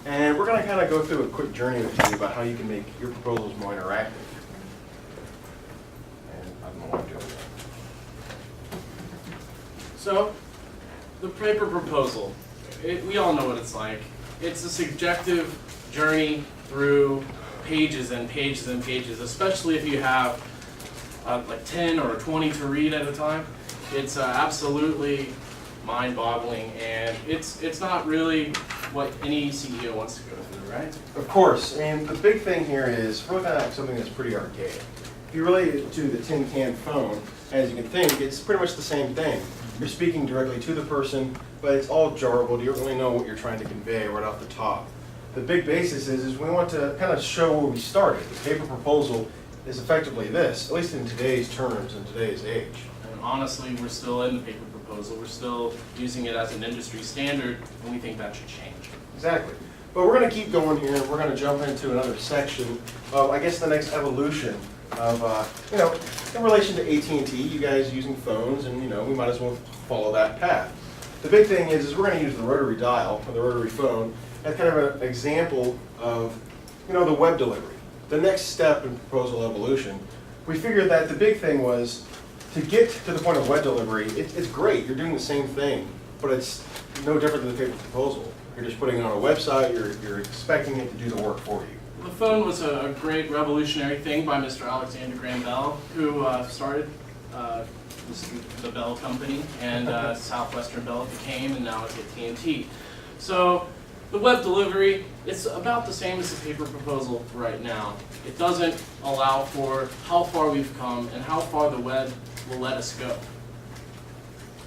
And we're going to kind of go through a quick journey with you about how you can make your proposals more interactive. And I don't know what I'm doing. So, the paper proposal, we all know what it's like. It's a subjective journey through pages and pages and pages, especially if you have like 10 or 20 to read at a time. It's absolutely mind-boggling, and it's not really what any CEO wants to go through, right? Of course, and the big thing here is we're looking at something that's pretty archaic. If you relate it to the tin can phone, as you can think, it's pretty much the same thing. You're speaking directly to the person, but it's all jarbled. You don't really know what you're trying to convey right off the top. The big basis is we want to kind of show where we started. The paper proposal is effectively this, at least in today's terms, in today's age. And honestly, we're still in the paper proposal. We're still using it as an industry standard, and we think that should change. Exactly. But we're going to keep going here, and we're going to jump into another section of, I guess, the next evolution of, in relation to AT&T, you guys using phones, and, we might as well follow that path. The big thing is we're going to use the rotary dial, or the rotary phone, as kind of an example of, the web delivery. The next step in proposal evolution, we figured that the big thing was to get to the point of web delivery, it's great, you're doing the same thing, but it's no different than the paper proposal. You're just putting it on a website, you're expecting it to do the work for you. The phone was a great revolutionary thing by Mr. Alexander Graham Bell, who started the Bell Company, and Southwestern Bell became, and now it's AT&T. So the web delivery, it's about the same as the paper proposal right now. It doesn't allow for how far we've come and how far the web will let us go.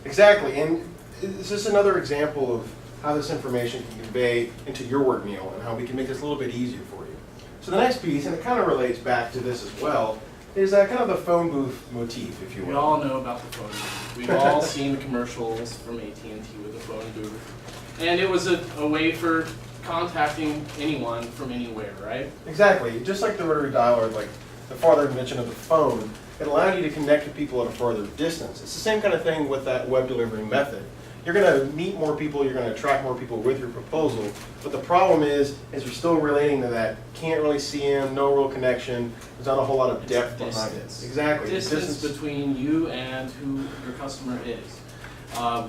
Exactly, and it's just another example of how this information can convey into your work meal and how we can make this a little bit easier for you. So the next piece, and it kind of relates back to this as well, is kind of the phone booth motif, if you will. We all know about the phone booth. We've all seen the commercials from AT&T with the phone booth. And it was a way for contacting anyone from anywhere, right? Exactly. Just like the rotary dial or like the farther invention of the phone, it allowed you to connect with people at a further distance. It's the same kind of thing with that web delivery method. You're going to meet more people, you're going to attract more people with your proposal, but the problem is you're still relating to that. Can't really see them, no real connection, there's not a whole lot of depth behind it. Exactly. Distance between you and who your customer is.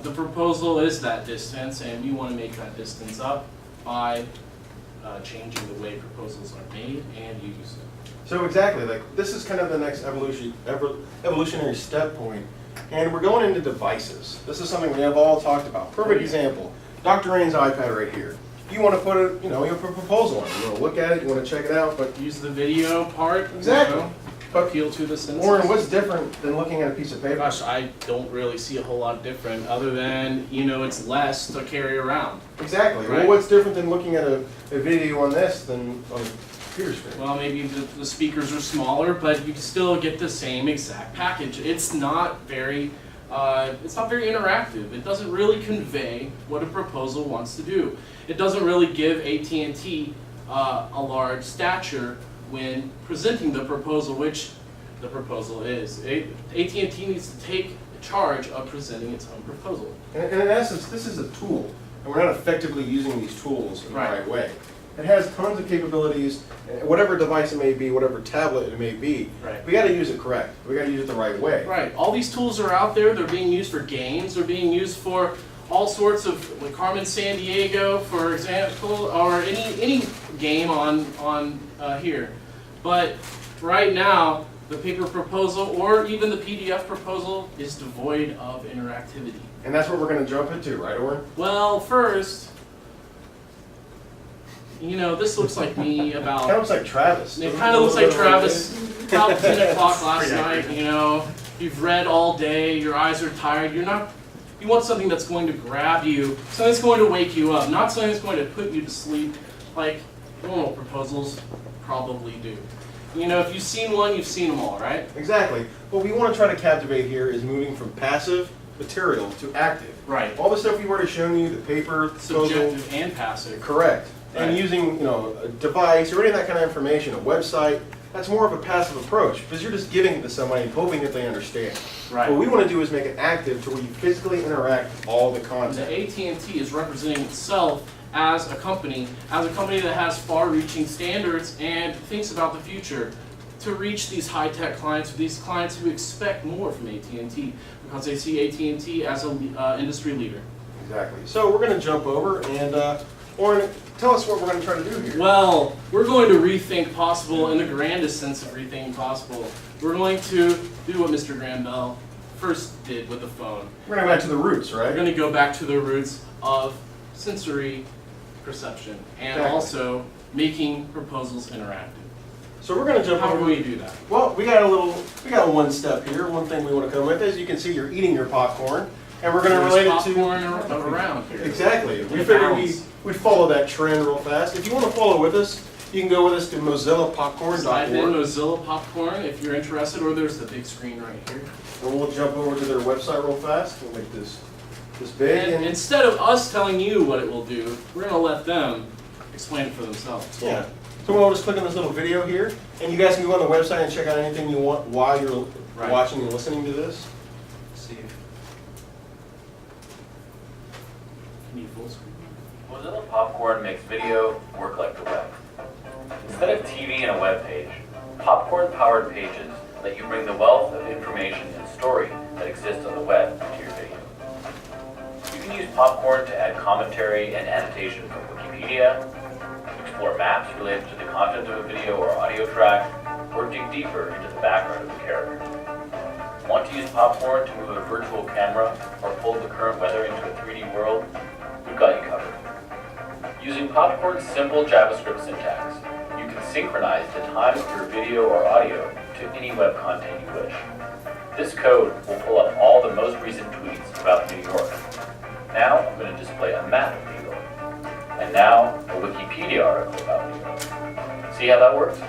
The proposal is that distance, and we want to make that distance up by changing the way proposals are made and used. So exactly, like this is kind of the next evolutionary step point, and we're going into devices. This is something we have all talked about. Perfect example, Dr. Rain's iPad right here. You want to put a, you put a proposal on it. You want to look at it, you want to check it out, but Use the video part. exactly. But Appeal to the senses. Warren, what's different than looking at a piece of paper? Gosh, I don't really see a whole lot different other than, it's less to carry around. Exactly. Right. Well, what's different than looking at a video on this than on a computer screen? Well, maybe the speakers are smaller, but you can still get the same exact package. It's not very interactive. It doesn't really convey what a proposal wants to do. It doesn't really give AT&T a large stature when presenting the proposal, which the proposal is. AT&T needs to take charge of presenting its own proposal. And in essence, this is a tool, and we're not effectively using these tools in the Right. right way. It has tons of capabilities, whatever device it may be, whatever tablet it may be. Right. We got to use it correct. We got to use it the right way. Right. All these tools are out there. They're being used for games. They're being used for all sorts of, like Carmen Sandiego, for example, or any game on here. But right now, the paper proposal or even the PDF proposal is devoid of interactivity. And that's what we're going to jump into, right, Oren? Well, first, this looks like me about. Kind of looks like Travis. It kind of looks like Travis about 10 o'clock last night. You've read all day, your eyes are tired. You want something that's going to grab you, something that's going to wake you up, not something that's going to put you to sleep like normal proposals probably do. If you've seen one, you've seen them all, right? Exactly. What we want to try to captivate here is moving from passive material to active. Right. All the stuff we've already shown you, the paper, proposal. Subjective and passive. Correct. Right. And using, a device or any of that kind of information, a website, that's more of a passive approach because you're just giving it to somebody and hoping that they understand. Right. What we want to do is make it active to where you physically interact with all the The content. AT&T is representing itself as a company that has far-reaching standards and thinks about the future to reach these high-tech clients, these clients who expect more from AT&T because they see AT&T as an industry leader. Exactly. So we're going to jump over and Oren, tell us what we're going to try to do here. Well, we're going to rethink possible in the grandest sense of rethinking possible. We're going to do what Mr. Graham Bell first did with the phone. We're going to go back to the roots, We're right? going to go back to the roots of sensory perception and Exactly. also making proposals interactive. So we're going to jump How over. do we do that? Well, we got one step here. One thing we want to come with. As you can see, you're eating your popcorn, and we're going to relate it to popcorn around here. exactly. We It figured bounds. we'd follow that trend real fast. If you want to follow with us, you can go with us to Type in MozillaPopcorn.org, Mozilla Popcorn if you're interested, or there's the big screen right here. and we'll jump over to their website real fast. We'll make this big. And instead of us telling you what it will do, we're going to let them explain it for themselves. Yeah. So we'll just click on this little video here, and you guys can go on the website and check out anything you want while you're Right. watching and listening to this. See. Can you full screen? Mozilla Popcorn makes video work like the web. Instead of TV and a web page, Popcorn-powered pages let you bring the wealth of information and story that exists on the web to your video. You can use Popcorn to add commentary and annotation from Wikipedia, explore maps related to the content of a video or audio track, or dig deeper into the background of the character. Want to use Popcorn to move a virtual camera or pull the current weather into a 3D world? We've got you covered. Using Popcorn's simple JavaScript syntax, you can synchronize the time of your video or audio to any web content you wish. This code will pull up all the most recent tweets about New York. Now I'm going to display a map of New York. And now a Wikipedia article about New York. See how that works?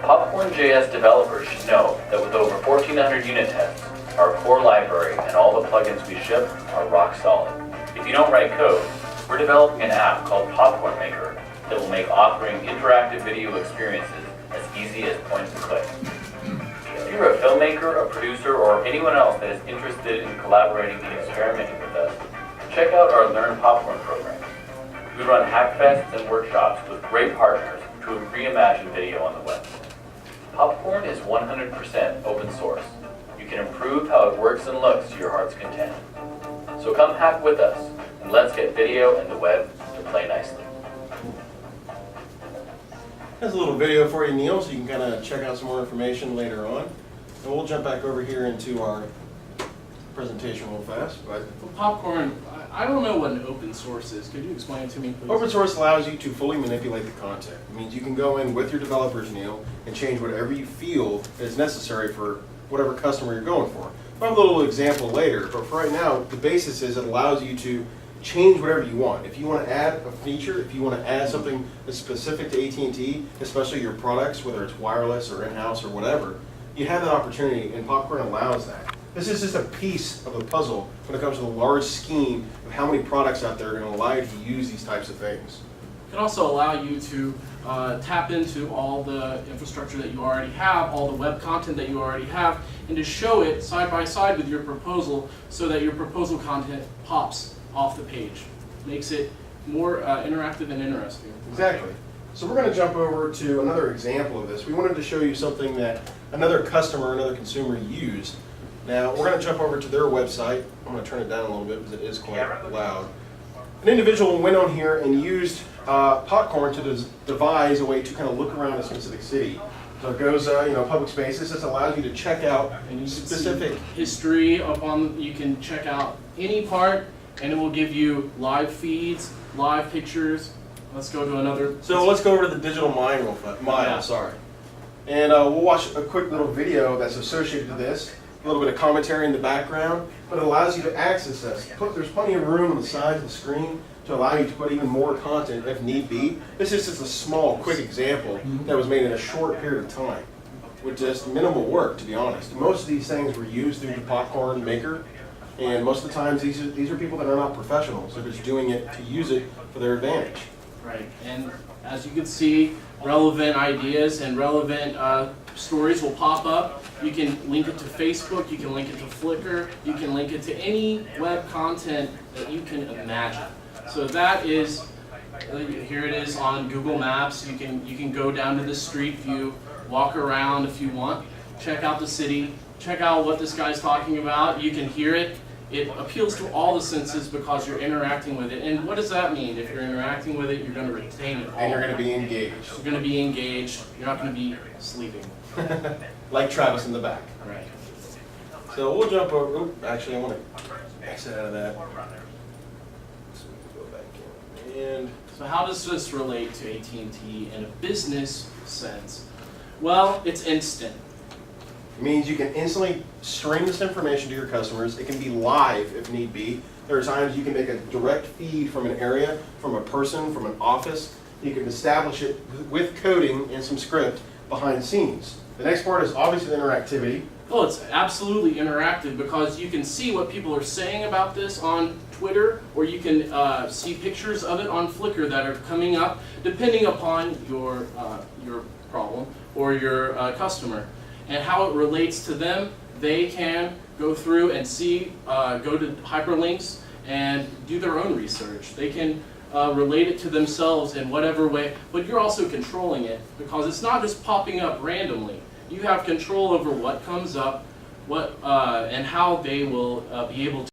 Popcorn.js developers should know that with over 1,400 unit tests, our core library and all the plugins we ship are rock solid. If you don't write code, we're developing an app called Popcorn Maker that will make authoring interactive video experiences as easy as point and click. If you're a filmmaker, a producer, or anyone else that is interested in collaborating and experimenting with us, check out our Learn Popcorn program. We run hackfests and workshops with great partners to reimagine video on the web. Popcorn is 100% open source. You can improve how it works and looks to your heart's content. So come hack with us, and let's get video and the web to play nicely. There's a little video for you, Neil, so you can kind of check out some more information later on. And we'll jump back over here into our presentation real fast. But Well, Popcorn, I don't know what an open source is. Could you explain it to me, please? open source allows you to fully manipulate the content. It means you can go in with your developers, Neil, and change whatever you feel is necessary for whatever customer you're going for. I'll have a little example later, but for right now, the basis is it allows you to change whatever you want. If you want to add a feature, if you want to add something that's specific to AT&T, especially your products, whether it's wireless or in-house or whatever, you have that opportunity, and Popcorn allows that. This is just a piece of the puzzle when it comes to the large scheme of how many products out there are going to allow you to use these types of things. It can also allow you to tap into all the infrastructure that you already have, all the web content that you already have, and to show it side by side with your proposal so that your proposal content pops off the page. Makes it more interactive and interesting. Exactly. So we're going to jump over to another example of this. We wanted to show you something that another customer, another consumer used. Now, we're going to jump over to their website. I'm going to turn it down a little bit because it is quite loud. An individual went on here and used Popcorn to devise a way to kind of look around a specific city. So it goes, public spaces. This allows you to check out And you can specific. see history upon, you can check out any part and it will give you live feeds, live pictures. Let's go to another. So let's go over to the digital mile real fast. Yeah. Sorry. And we'll watch a quick little video that's associated to this. A little bit of commentary in the background, but it allows you to access this. There's plenty of room on the sides of the screen to allow you to put even more content if need be. This is just a small, quick example that was made in a short period of time with just minimal work, to be honest. Most of these things were used through the Popcorn Maker, and most of the times these are people that are not professionals. They're just doing it to use it for their advantage. Right, and as you can see, relevant ideas and relevant stories will pop up. You can link it to Facebook, you can link it to Flickr, you can link it to any web content that you can imagine. So that is Here it is on Google Maps. You can go down to the street view, walk around if you want, check out the city, check out what this guy's talking about. You can hear it. It appeals to all the senses because you're interacting with it. And what does that mean? If you're interacting with it, you're going to retain it all. And you're going to be engaged. You're going to be engaged. You're not going to be sleeping. Like Travis in the back. Right. So we'll jump over. Oh, actually, I want to exit out of that. So we can go back in. And So how does this relate to AT&T in a business sense? Well, it's instant. it means you can instantly stream this information to your customers. It can be live if need be. There are times you can make a direct feed from an area, from a person, from an office. You can establish it with coding and some script behind the scenes. The next part is obviously the interactivity. Well, it's absolutely interactive because you can see what people are saying about this on Twitter, or you can see pictures of it on Flickr that are coming up, depending upon your problem or your customer. And how it relates to them, they can go through and see, go to hyperlinks and do their own research. They can relate it to themselves in whatever way, but you're also controlling it because it's not just popping up randomly. You have control over what comes up, what and how they will be able to